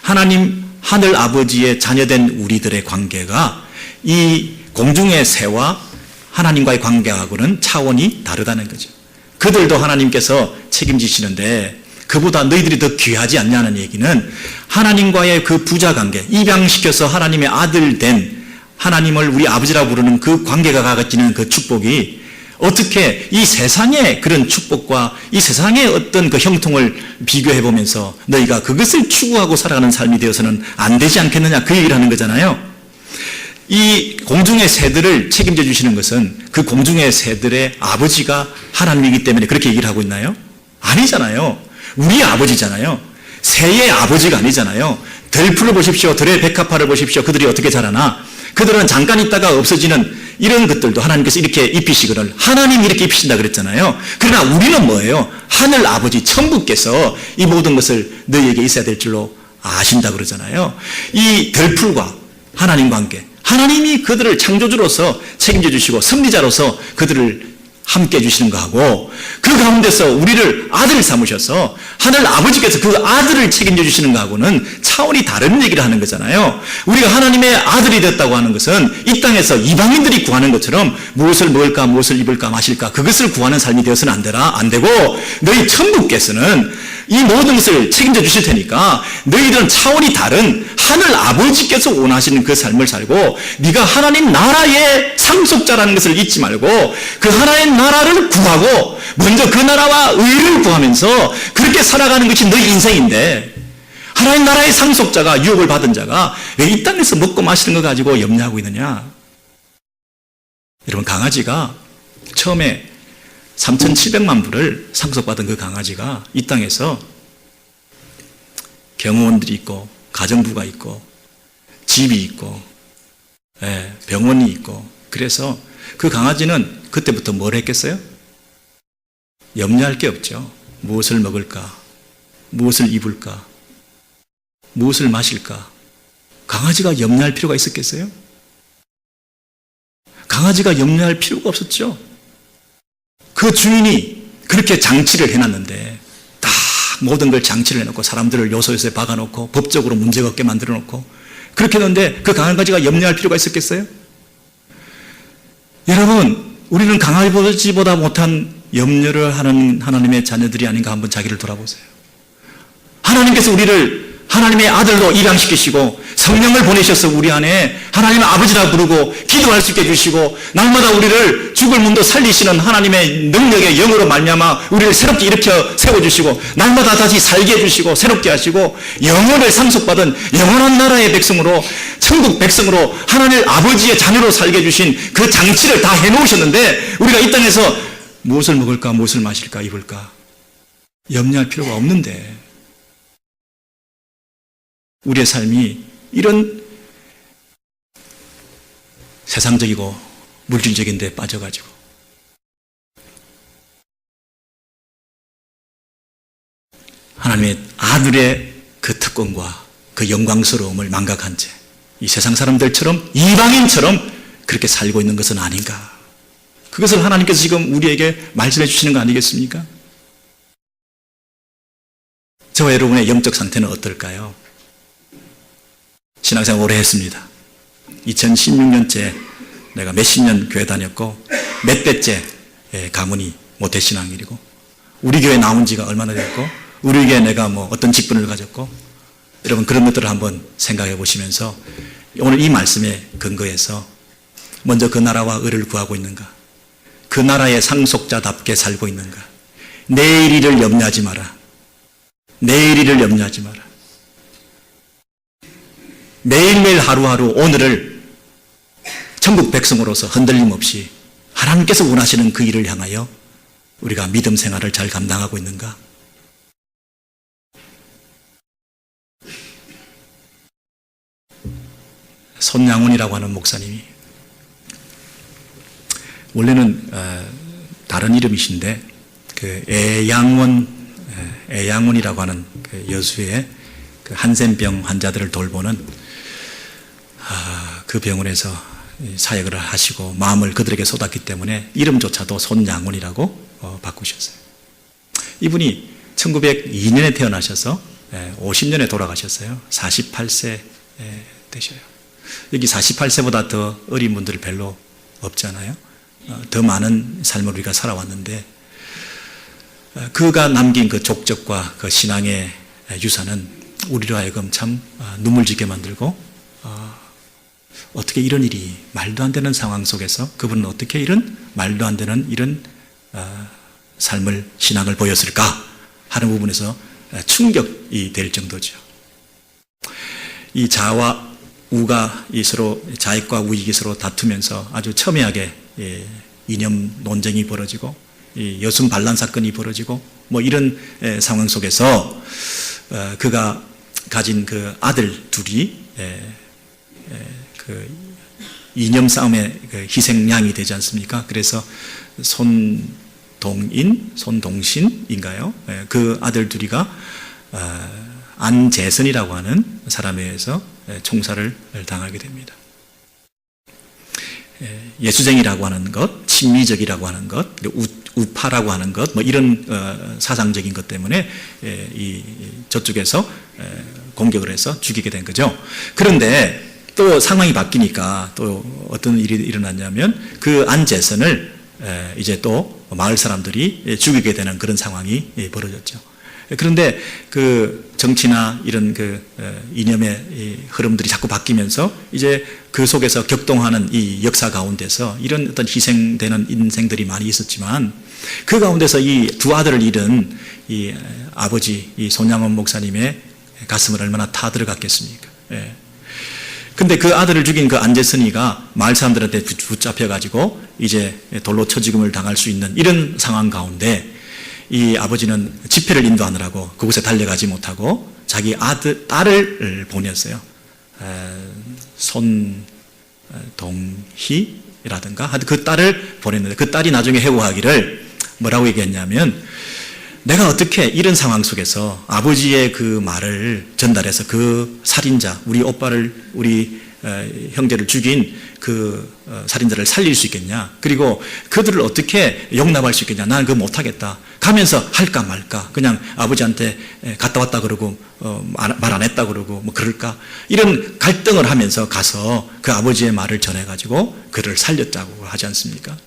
하나님 하늘 아버지의 자녀된 우리들의 관계가 이 공중의 새와 하나님과의 관계하고는 차원이 다르다는 거죠. 그들도 하나님께서 책임지시는데 그보다 너희들이 더 귀하지 않냐는 얘기는 하나님과의 그 부자 관계, 입양시켜서 하나님의 아들 된 하나님을 우리 아버지라고 부르는 그 관계가 가지는 그 축복이 어떻게 이 세상의 그런 축복과 이 세상의 어떤 그 형통을 비교해 보면서 너희가 그것을 추구하고 살아가는 삶이 되어서는 안 되지 않겠느냐, 그 얘기를 하는 거잖아요. 이 공중의 새들을 책임져 주시는 것은 그 공중의 새들의 아버지가 하나님이기 때문에 그렇게 얘기를 하고 있나요? 아니잖아요. 우리 아버지잖아요. 새의 아버지가 아니잖아요. 들풀을 보십시오. 들의 백합화를 보십시오. 그들이 어떻게 자라나? 그들은 잠깐 있다가 없어지는 이런 것들도 하나님께서 이렇게 입히시거늘 하나님이 이렇게 입히신다 그랬잖아요. 그러나 우리는 뭐예요? 하늘 아버지 천부께서 이 모든 것을 너희에게 있어야 될 줄로 아신다 그러잖아요. 이 들풀과 하나님 관계, 하나님이 그들을 창조주로서 책임져 주시고 섭리자로서 그들을 함께 해주시는 거하고 그 가운데서 우리를 아들 삼으셔서 하늘 아버지께서 그 아들을 책임져 주시는 거하고는 차원이 다른 얘기를 하는 거잖아요. 우리가 하나님의 아들이 됐다고 하는 것은 이 땅에서 이방인들이 구하는 것처럼 무엇을 먹을까, 무엇을 입을까, 마실까 그것을 구하는 삶이 되어서는 안 되고 너희 천부께서는 이 모든 것을 책임져 주실 테니까 너희들은 차원이 다른 하늘 아버지께서 원하시는 그 삶을 살고 네가 하나님 나라의 상속자라는 것을 잊지 말고 그 하나님 나라를 구하고 먼저 그 나라와 의를 구하면서 그렇게 살아가는 것이 너희 인생인데 하나님 나라의 상속자가, 유업을 받은 자가 왜 이 땅에서 먹고 마시는 거 가지고 염려하고 있느냐? 여러분, 강아지가 처음에 3,700만 불을 상속받은 그 강아지가 이 땅에서 경호원들이 있고 가정부가 있고 집이 있고 병원이 있고 그래서 그 강아지는 그때부터 뭘 했겠어요? 염려할 게 없죠. 무엇을 먹을까? 무엇을 입을까? 무엇을 마실까? 강아지가 염려할 필요가 있었겠어요? 강아지가 염려할 필요가 없었죠. 그 주인이 그렇게 장치를 해놨는데 딱 모든 걸 장치를 해놓고 사람들을 요소요소에 박아놓고 법적으로 문제가 없게 만들어놓고 그렇게 했는데 그 강아지가 염려할 필요가 있었겠어요? 여러분, 우리는 강아지보다 못한 염려를 하는 하나님의 자녀들이 아닌가 한번 자기를 돌아보세요. 하나님께서 우리를 하나님의 아들로 입양시키시고 성령을 보내셔서 우리 안에 하나님의 아버지라 부르고 기도할 수 있게 해주시고 날마다 우리를 죽을 몸도 살리시는 하나님의 능력의 영으로 말미암아 우리를 새롭게 일으켜 세워주시고 날마다 다시 살게 해주시고 새롭게 하시고 영혼을 상속받은 영원한 나라의 백성으로 천국 백성으로 하나님 아버지의 자녀로 살게 해주신 그 장치를 다 해놓으셨는데 우리가 이 땅에서 무엇을 먹을까, 무엇을 마실까, 입을까 염려할 필요가 없는데 우리의 삶이 이런 세상적이고 물질적인 데 빠져가지고 하나님의 아들의 그 특권과 그 영광스러움을 망각한 채 이 세상 사람들처럼 이방인처럼 그렇게 살고 있는 것은 아닌가. 그것을 하나님께서 지금 우리에게 말씀해 주시는 거 아니겠습니까? 저와 여러분의 영적 상태는 어떨까요? 신앙생활 오래 했습니다. 2016년째 내가 몇십 년 교회 다녔고 몇 대째 가문이 모태신앙이고 우리 교회 나온 지가 얼마나 됐고 우리 교회 내가 뭐 어떤 직분을 가졌고 여러분 그런 것들을 한번 생각해 보시면서 오늘 이 말씀에 근거해서 먼저 그 나라와 의를 구하고 있는가? 그 나라의 상속자답게 살고 있는가? 내일 일을 염려하지 마라. 내일 일을 염려하지 마라. 매일매일 하루하루 오늘을 천국 백성으로서 흔들림 없이 하나님께서 원하시는 그 일을 향하여 우리가 믿음 생활을 잘 감당하고 있는가? 손양훈이라고 하는 목사님이 원래는 다른 이름이신데 그 애양원이라고 하는 그 여수의 그 한센병 환자들을 돌보는 그 병원에서 사역을 하시고 마음을 그들에게 쏟았기 때문에 이름조차도 손양훈이라고 바꾸셨어요. 이분이 1902년에 태어나셔서 50년에 돌아가셨어요. 48세 되셔요. 여기 48세보다 더 어린 분들 별로 없잖아요. 더 많은 삶을 우리가 살아왔는데 그가 남긴 그 족적과 그 신앙의 유산은 우리로 하여금 참 눈물지게 만들고 어떻게 이런 일이 말도 안 되는 상황 속에서 그분은 어떻게 이런 말도 안 되는 이런 삶을 신앙을 보였을까 하는 부분에서 충격이 될 정도죠. 이 자와 우가 서로 자익과 우익이 서로 다투면서 아주 첨예하게 이념 논쟁이 벌어지고 여순 반란 사건이 벌어지고 뭐 이런 상황 속에서 그가 가진 그 아들 둘이 그 이념 싸움의 그 희생양이 되지 않습니까? 그래서 손동신인가요? 그 아들 둘이가 안재선이라고 하는 사람에 의해서 총살을 당하게 됩니다. 예수쟁이라고 하는 것, 친미적이라고 하는 것, 우파라고 하는 것, 뭐 이런 사상적인 것 때문에 저쪽에서 공격을 해서 죽이게 된 거죠. 그런데 또 상황이 바뀌니까 또 어떤 일이 일어났냐면 그 안재선을 이제 또 마을 사람들이 죽이게 되는 그런 상황이 벌어졌죠. 그런데 그 정치나 이런 그 이념의 흐름들이 자꾸 바뀌면서 이제 그 속에서 격동하는 이 역사 가운데서 이런 어떤 희생되는 인생들이 많이 있었지만 그 가운데서 이 두 아들을 잃은 이 아버지 이 손양원 목사님의 가슴을 얼마나 타 들어갔겠습니까? 예. 근데 그 아들을 죽인 그 안재선이가 마을 사람들한테 붙잡혀가지고 이제 돌로 쳐죽음을 당할 수 있는 이런 상황 가운데 이 아버지는 집회를 인도하느라고 그곳에 달려가지 못하고 자기 딸을 보냈어요. 손동희라든가 그 딸을 보냈는데 그 딸이 나중에 회고하기를 뭐라고 얘기했냐면 내가 어떻게 이런 상황 속에서 아버지의 그 말을 전달해서 그 살인자, 우리 형제를 죽인 그 살인자를 살릴 수 있겠냐? 그리고 그들을 어떻게 용납할 수 있겠냐? 나는 그거 못하겠다. 가면서 할까 말까? 그냥 아버지한테 갔다 왔다 그러고 말 안 했다 그러고 뭐 그럴까? 이런 갈등을 하면서 가서 그 아버지의 말을 전해가지고 그를 살렸다고 하지 않습니까?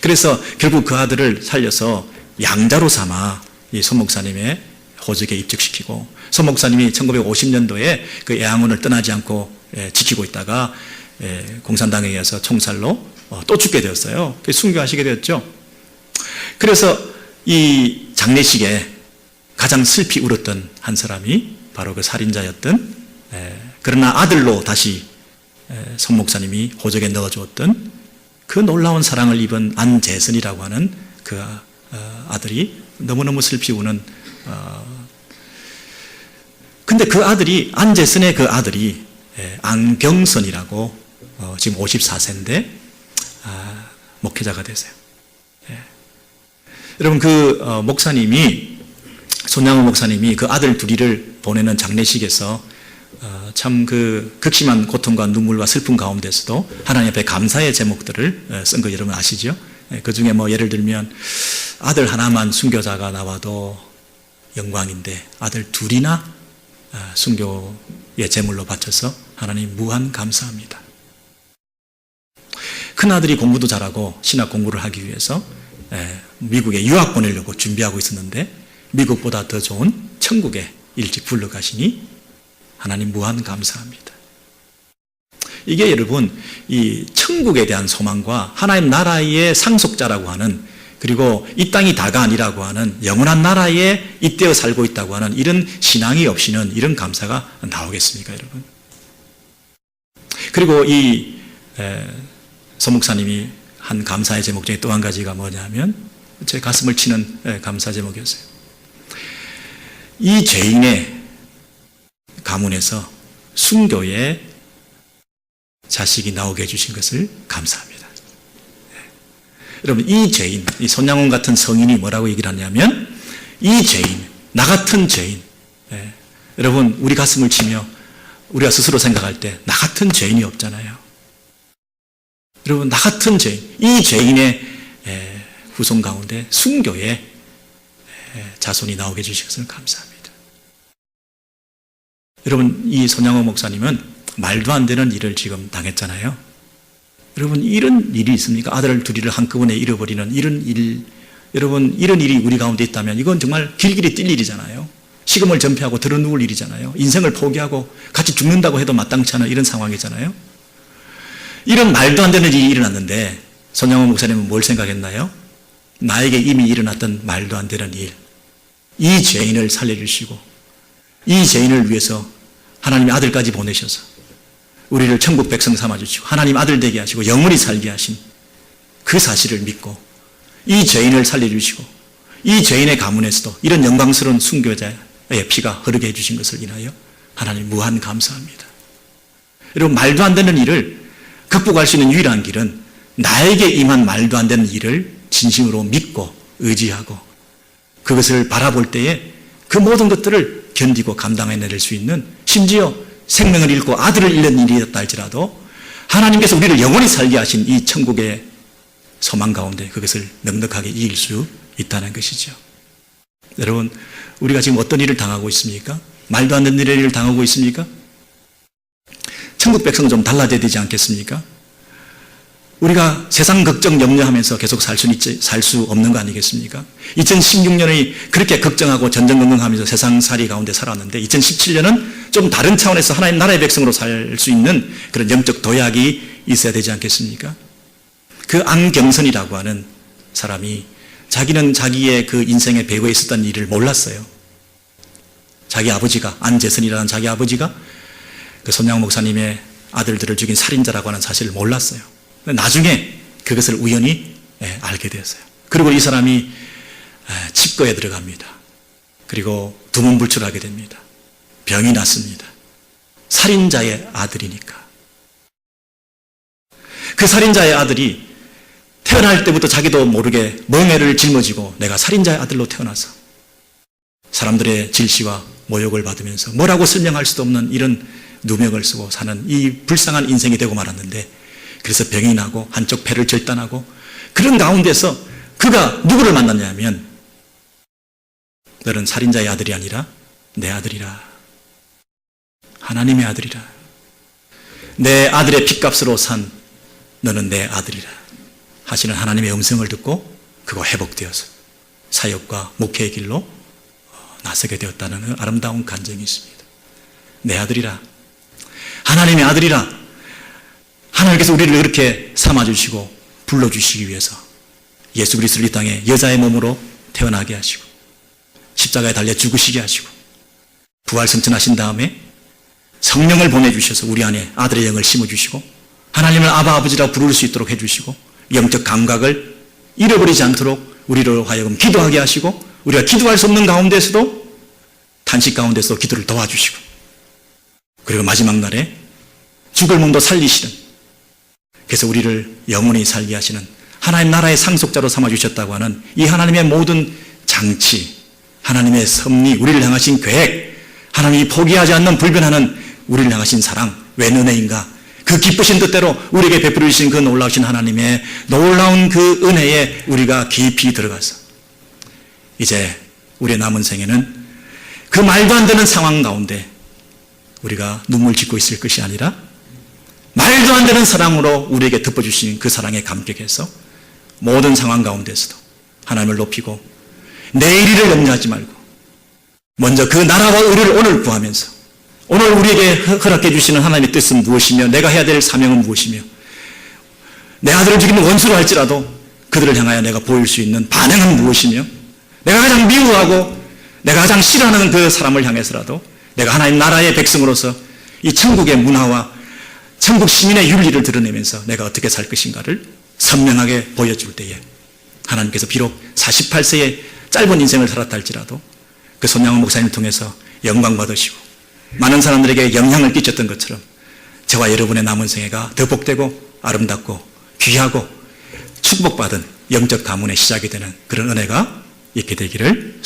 그래서 결국 그 아들을 살려서 양자로 삼아 이 손 목사님의 호적에 입직시키고 손 목사님이 1950년도에 그 애양원을 떠나지 않고 지키고 있다가 공산당에 의해서 총살로 또 죽게 되었어요. 순교하시게 되었죠. 그래서 이 장례식에 가장 슬피 울었던 한 사람이 바로 그 살인자였던 그러나 아들로 다시 손 목사님이 호적에 넣어주었던 그 놀라운 사랑을 입은 안재선이라고 하는 그 아들이 너무너무 슬피 우는 근데 그 아들이 안재선의 그 아들이 안경선이라고 지금 54세인데 목회자가 되세요. 여러분 그 목사님이 손양호 목사님이 그 아들 둘이를 보내는 장례식에서 참 그 극심한 고통과 눈물과 슬픔 가운데서도 하나님 앞에 감사의 제목들을 쓴 거 여러분 아시죠? 그 중에 뭐 예를 들면 아들 하나만 순교자가 나와도 영광인데 아들 둘이나 순교의 제물로 바쳐서 하나님 무한 감사합니다. 큰아들이 공부도 잘하고 신학 공부를 하기 위해서 미국에 유학 보내려고 준비하고 있었는데 미국보다 더 좋은 천국에 일찍 불러가시니 하나님 무한 감사합니다. 이게 여러분 이 천국에 대한 소망과 하나님 나라의 상속자라고 하는, 그리고 이 땅이 다가 아니라고 하는 영원한 나라에 잇대어 살고 있다고 하는 이런 신앙이 없이는 이런 감사가 나오겠습니까, 여러분? 그리고 이 서 목사님이 한 감사의 제목 중에 또 한 가지가 뭐냐면 제 가슴을 치는 감사 제목이었어요. 이 죄인의 가문에서 순교의 자식이 나오게 해주신 것을 감사합니다. 여러분, 이 죄인, 이 손양원 같은 성인이 뭐라고 얘기를 하냐면, 이 죄인, 나 같은 죄인, 여러분, 우리 가슴을 치며 우리가 스스로 생각할 때 나 같은 죄인이 없잖아요. 여러분, 나 같은 죄인, 이 죄인의 후손 가운데 순교의 자손이 나오게 해주신 것을 감사합니다. 여러분, 이 손양원 목사님은 말도 안 되는 일을 지금 당했잖아요. 여러분, 이런 일이 있습니까? 아들 둘이를 한꺼번에 잃어버리는 이런 일, 여러분, 이런 일이 우리 가운데 있다면 이건 정말 길길이 뛸 일이잖아요. 식음을 전폐하고 들어누울 일이잖아요. 인생을 포기하고 같이 죽는다고 해도 마땅치 않은 이런 상황이잖아요. 이런 말도 안 되는 일이 일어났는데 손양원 목사님은 뭘 생각했나요? 나에게 이미 일어났던 말도 안 되는 일, 이 죄인을 살려주시고 이 죄인을 위해서 하나님의 아들까지 보내셔서 우리를 천국 백성 삼아주시고 하나님 아들 되게 하시고 영원히 살게 하신 그 사실을 믿고 이 죄인을 살려주시고 이 죄인의 가문에서도 이런 영광스러운 순교자의 피가 흐르게 해주신 것을 인하여 하나님 무한 감사합니다. 여러분, 말도 안 되는 일을 극복할 수 있는 유일한 길은 나에게 임한 말도 안 되는 일을 진심으로 믿고 의지하고 그것을 바라볼 때에 그 모든 것들을 견디고 감당해낼 수 있는, 심지어 생명을 잃고 아들을 잃는 일이었다 할지라도 하나님께서 우리를 영원히 살게 하신 이 천국의 소망 가운데 그것을 넉넉하게 이길 수 있다는 것이죠. 여러분, 우리가 지금 어떤 일을 당하고 있습니까? 말도 안 되는 일을 당하고 있습니까? 천국 백성은 좀 달라져야 되지 않겠습니까? 우리가 세상 걱정 염려하면서 계속 살 수 없는 거 아니겠습니까? 2016년이 그렇게 걱정하고 전전긍긍하면서 세상살이 가운데 살았는데 2017년은 좀 다른 차원에서 하나님 나라의 백성으로 살 수 있는 그런 영적 도약이 있어야 되지 않겠습니까? 그 안경선이라고 하는 사람이 자기는 자기의 그 인생의 배후에 있었던 일을 몰랐어요. 자기 아버지가, 안재선이라는 자기 아버지가 그 손양원 목사님의 아들들을 죽인 살인자라고 하는 사실을 몰랐어요. 나중에 그것을 우연히 알게 되었어요. 그리고 이 사람이 칩거에 들어갑니다. 그리고 두문불출하게 됩니다. 병이 났습니다. 살인자의 아들이니까. 그 살인자의 아들이 태어날 때부터 자기도 모르게 멍에를 짊어지고 내가 살인자의 아들로 태어나서 사람들의 질시와 모욕을 받으면서 뭐라고 설명할 수도 없는 이런 누명을 쓰고 사는 이 불쌍한 인생이 되고 말았는데, 그래서 병이 나고 한쪽 폐를 절단하고 그런 가운데서 그가 누구를 만났냐면, 너는 살인자의 아들이 아니라 내 아들이라, 하나님의 아들이라, 내 아들의 핏값으로 산 너는 내 아들이라 하시는 하나님의 음성을 듣고 그거 회복되어서 사역과 목회의 길로 나서게 되었다는 아름다운 간증이 있습니다. 내 아들이라, 하나님의 아들이라, 하나님께서 우리를 이렇게 삼아주시고 불러주시기 위해서 예수 그리스도를 이 땅에 여자의 몸으로 태어나게 하시고 십자가에 달려 죽으시게 하시고 부활승천하신 다음에 성령을 보내주셔서 우리 안에 아들의 영을 심어주시고 하나님을 아바 아버지라고 부를 수 있도록 해주시고 영적 감각을 잃어버리지 않도록 우리로 하여금 기도하게 하시고 우리가 기도할 수 없는 가운데서도 탄식 가운데서 기도를 도와주시고 그리고 마지막 날에 죽을 몸도 살리시는, 그래서 우리를 영원히 살게 하시는 하나님 나라의 상속자로 삼아주셨다고 하는 이 하나님의 모든 장치, 하나님의 섭리, 우리를 향하신 계획, 하나님이 포기하지 않는 불변하는 우리를 향하신 사랑, 웬 은혜인가, 그 기쁘신 뜻대로 우리에게 베풀어 주신 그 놀라우신 하나님의 놀라운 그 은혜에 우리가 깊이 들어가서 이제 우리의 남은 생에는 그 말도 안 되는 상황 가운데 우리가 눈물 짓고 있을 것이 아니라 말도 안 되는 사랑으로 우리에게 덮어주신 그 사랑에 감격해서 모든 상황 가운데서도 하나님을 높이고 내일을 염려하지 말고 먼저 그 나라와 의를 오늘 구하면서 오늘 우리에게 허락해 주시는 하나님의 뜻은 무엇이며 내가 해야 될 사명은 무엇이며 내 아들을 죽이는 원수로 할지라도 그들을 향하여 내가 보일 수 있는 반응은 무엇이며 내가 가장 미워하고 내가 가장 싫어하는 그 사람을 향해서라도 내가 하나님 나라의 백성으로서 이 천국의 문화와 천국 시민의 윤리를 드러내면서 내가 어떻게 살 것인가를 선명하게 보여줄 때에 하나님께서 비록 48세의 짧은 인생을 살았다 할지라도 그 손양원 목사님을 통해서 영광 받으시고 많은 사람들에게 영향을 끼쳤던 것처럼 저와 여러분의 남은 생애가 더 복되고 아름답고 귀하고 축복받은 영적 가문의 시작이 되는 그런 은혜가 있게 되기를